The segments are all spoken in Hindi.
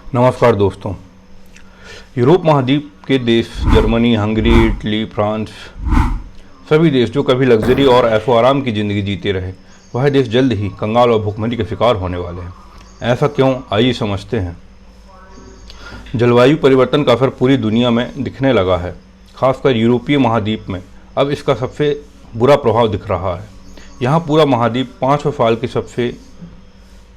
नमस्कार दोस्तों। यूरोप महाद्वीप के देश जर्मनी, हंगरी, इटली, फ्रांस सभी देश जो कभी लग्जरी और ऐशो आराम की ज़िंदगी जीते रहे, वह देश जल्द ही कंगाल और भुखमरी के शिकार होने वाले हैं। ऐसा क्यों, आइए समझते हैं। जलवायु परिवर्तन का असर पूरी दुनिया में दिखने लगा है। खासकर यूरोपीय महाद्वीप में अब इसका सबसे बुरा प्रभाव दिख रहा है। यहाँ पूरा महाद्वीप 500 साल के सबसे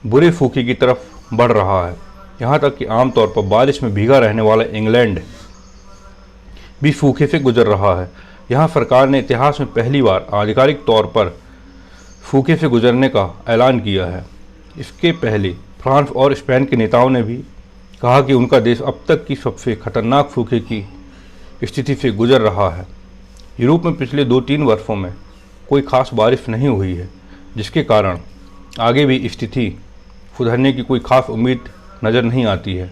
बुरे सूखे की तरफ बढ़ रहा है। यहाँ तक कि आमतौर पर बारिश में भीगा रहने वाला इंग्लैंड भी सूखे से गुजर रहा है। यहाँ सरकार ने इतिहास में पहली बार आधिकारिक तौर पर सूखे से गुजरने का ऐलान किया है। इसके पहले फ्रांस और स्पेन के नेताओं ने भी कहा कि उनका देश अब तक की सबसे खतरनाक सूखे की स्थिति से गुजर रहा है। यूरोप में पिछले 2-3 वर्षों में कोई खास बारिश नहीं हुई है, जिसके कारण आगे भी स्थिति सुधरने की कोई खास उम्मीद नज़र नहीं आती है।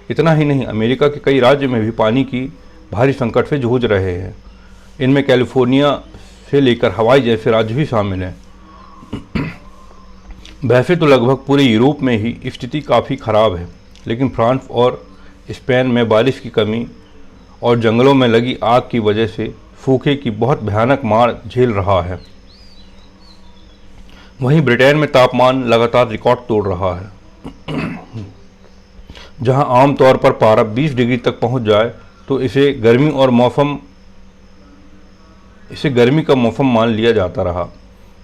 इतना ही नहीं, अमेरिका के कई राज्य में भी पानी की भारी संकट से जूझ रहे हैं। इनमें कैलिफोर्निया से लेकर हवाई जैसे राज्य भी शामिल हैं। वैसे तो लगभग पूरे यूरोप में ही स्थिति काफ़ी ख़राब है, लेकिन फ्रांस और स्पेन में बारिश की कमी और जंगलों में लगी आग की वजह से सूखे की बहुत भयानक मार झेल रहा है। वहीं ब्रिटेन में तापमान लगातार रिकॉर्ड तोड़ रहा है। जहां आमतौर पर पारा 20 डिग्री तक पहुंच जाए तो इसे गर्मी का मौसम मान लिया जाता रहा,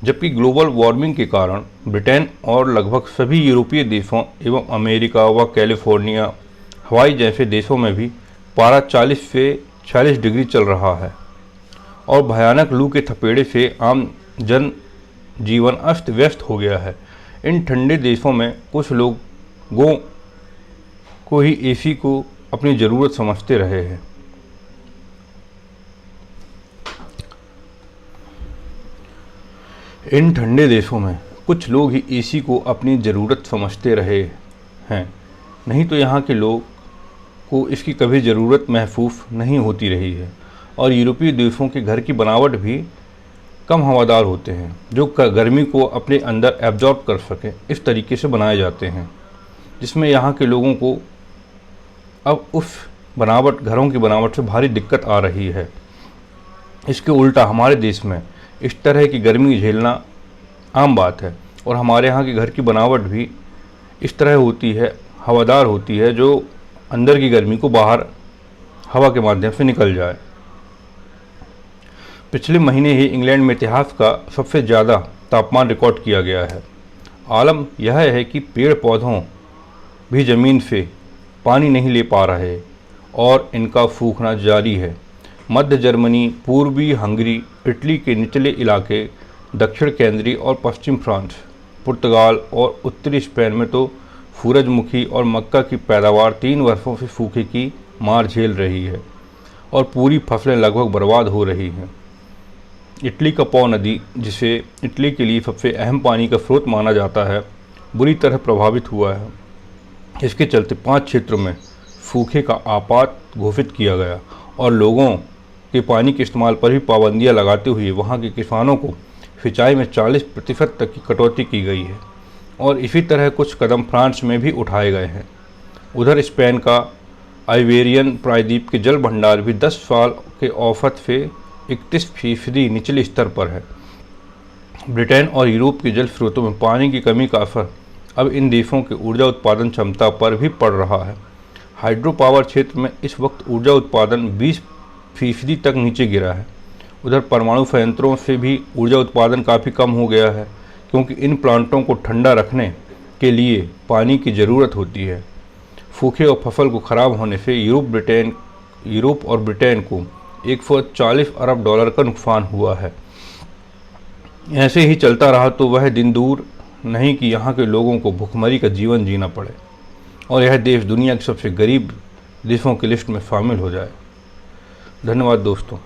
जबकि ग्लोबल वार्मिंग के कारण ब्रिटेन और लगभग सभी यूरोपीय देशों एवं अमेरिका व कैलिफोर्निया, हवाई जैसे देशों में भी पारा 40 से 46 डिग्री चल रहा है और भयानक लू के थपेड़े से आम जन जीवन अस्त व्यस्त हो गया है। इन ठंडे देशों में कुछ लोगों को ही एसी को अपनी ज़रूरत समझते रहे हैं। इन ठंडे देशों में कुछ लोग ही एसी को अपनी ज़रूरत समझते रहे हैं, नहीं तो यहाँ के लोग को इसकी कभी ज़रूरत महसूस नहीं होती रही है। और यूरोपीय देशों के घर की बनावट भी कम हवादार होते हैं, जो गर्मी को अपने अंदर एब्जॉर्ब कर सकें, इस तरीके से बनाए जाते हैं, जिसमें यहाँ के लोगों को अब उस घरों की बनावट से भारी दिक्कत आ रही है। इसके उल्टा हमारे देश में इस तरह की गर्मी झेलना आम बात है और हमारे यहाँ के घर की बनावट भी इस तरह होती है, हवादार होती है, जो अंदर की गर्मी को बाहर हवा के माध्यम से निकल जाए। पिछले महीने ही इंग्लैंड में इतिहास का सबसे ज़्यादा तापमान रिकॉर्ड किया गया है। आलम यह है कि पेड़ पौधों भी ज़मीन से पानी नहीं ले पा रहे और इनका सूखना जारी है। मध्य जर्मनी, पूर्वी हंगरी, इटली के निचले इलाके, दक्षिण केंद्रीय और पश्चिम फ्रांस, पुर्तगाल और उत्तरी स्पेन में तो सूरजमुखी और मक्का की पैदावार 3 वर्षों से सूखे की मार झेल रही है और पूरी फसलें लगभग बर्बाद हो रही हैं। इटली का पो नदी, जिसे इटली के लिए सबसे अहम पानी का स्रोत माना जाता है, बुरी तरह प्रभावित हुआ है। इसके चलते 5 क्षेत्रों में सूखे का आपात घोषित किया गया और लोगों के पानी के इस्तेमाल पर भी पाबंदियां लगाते हुए वहां के किसानों को सिंचाई में 40% तक की कटौती की गई है। और इसी तरह कुछ कदम फ्रांस में भी उठाए गए हैं। उधर स्पेन का आइबेरियन प्रायद्वीप के जल भंडार भी 10 साल के औसत से 31% निचले स्तर पर है। ब्रिटेन और यूरोप के जल स्रोतों में पानी की कमी का असर अब इन देशों के ऊर्जा उत्पादन क्षमता पर भी पड़ रहा है। हाइड्रो पावर क्षेत्र में इस वक्त ऊर्जा उत्पादन 20% तक नीचे गिरा है। उधर परमाणु संयंत्रों से भी ऊर्जा उत्पादन काफ़ी कम हो गया है, क्योंकि इन प्लांटों को ठंडा रखने के लिए पानी की ज़रूरत होती है। सूखे और फसल को ख़राब होने से यूरोप और ब्रिटेन को 140 अरब डॉलर का नुकसान हुआ है। ऐसे ही चलता रहा तो वह दिन दूर नहीं कि यहाँ के लोगों को भुखमरी का जीवन जीना पड़े और यह देश दुनिया के सबसे गरीब देशों की लिस्ट में शामिल हो जाए। धन्यवाद दोस्तों।